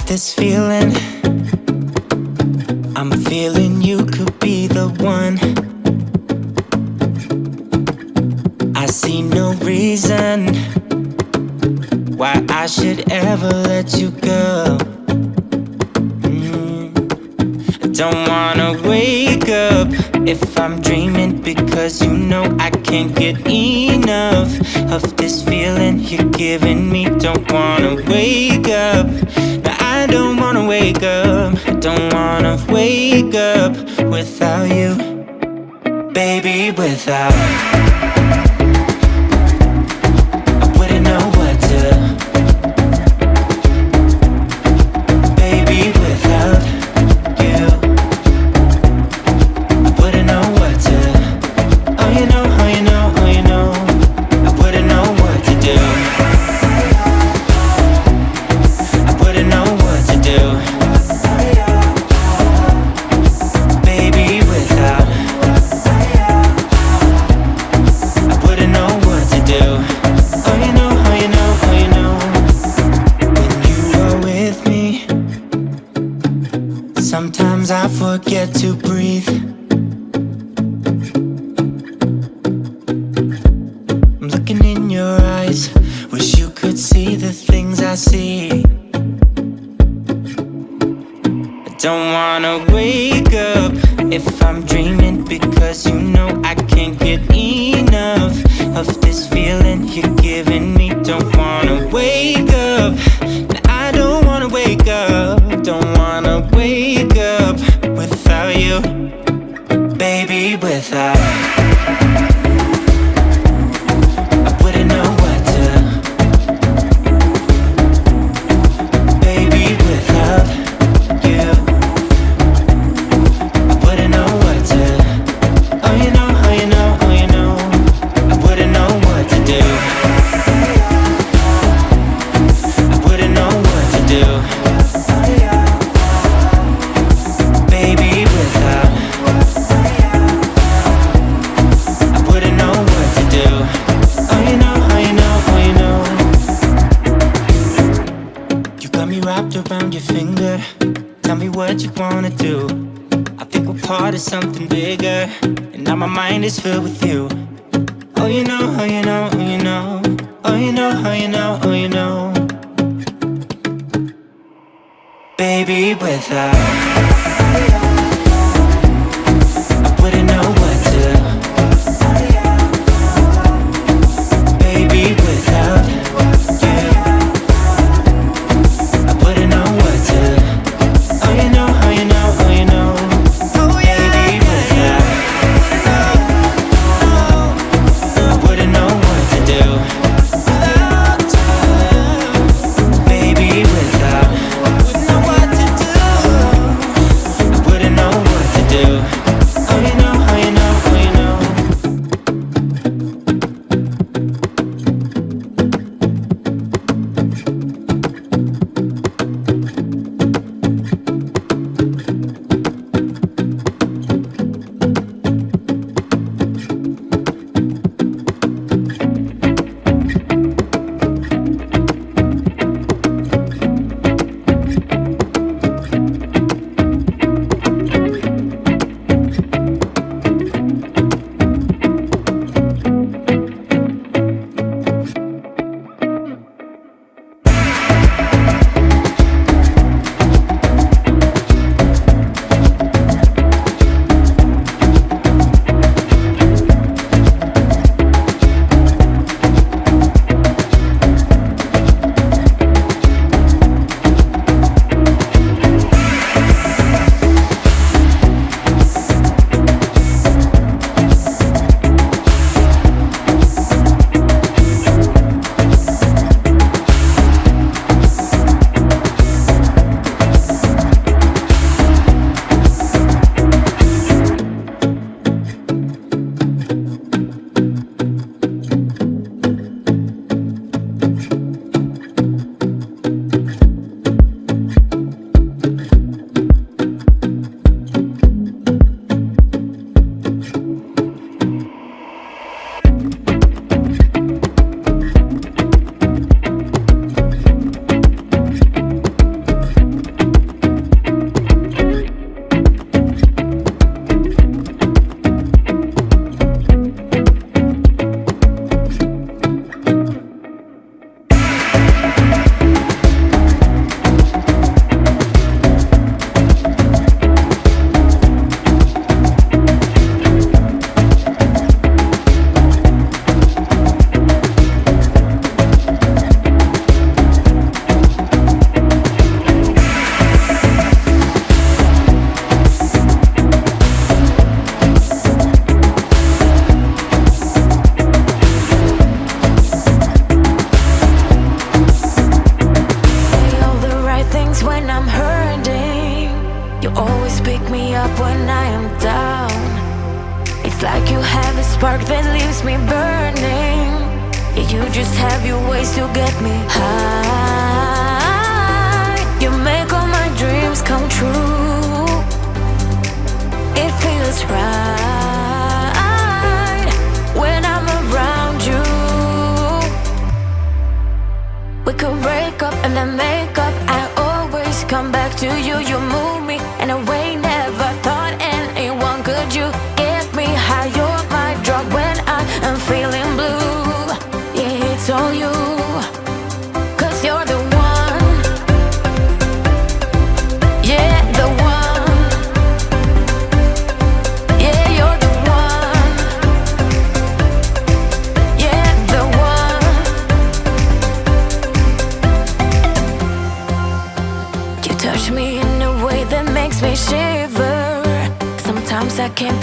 This feeling, I'm feeling you could be the one. I see no reason why I should ever let you go. I don't wanna wake up if I'm dreaming, because you know I can't get enough of this feeling you're giving me. Don't wanna wake up. I don't wanna wake up, I don't wanna wake up without you, baby, without. I wouldn't know what to, baby, without you. I wouldn't know what to, oh you know, oh you know, oh you know. I wouldn't know what to do. Sometimes I forget to breathe. I'm looking in your eyes, wish you could see the things I see. I don't wanna wake up if I'm dreaming, because you know I can't get enough of this feeling you're giving me. Don't wanna wake up, I don't wanna wake up. Don't wanna wake up without you, baby, without. I wouldn't know what to, baby, without you. I wouldn't know what to, oh you know, oh you know, oh you know. I wouldn't know what to do. I wouldn't know what to do. Around your finger, tell me what you wanna do. I think we're part of something bigger, and now my mind is filled with you. Oh you know, oh you know, oh you know. Oh you know, oh you know, oh you know. Baby, without, I wouldn't know what to, baby, without you. like you have a spark that leaves me burning. Yeah, you just have your ways to get me high. You make all my dreams come true. It feels right when I'm around you. We could break up and then make up. I always come back to you. You move me in a way never thought anyone could. You get me high. You're my drug when I am feeling blue. Yeah, it's all you, 'cause you're the one. Yeah, the one. Yeah, you're the one. Yeah, the one. You touch me in a way that makes me shiver. Sometimes I can't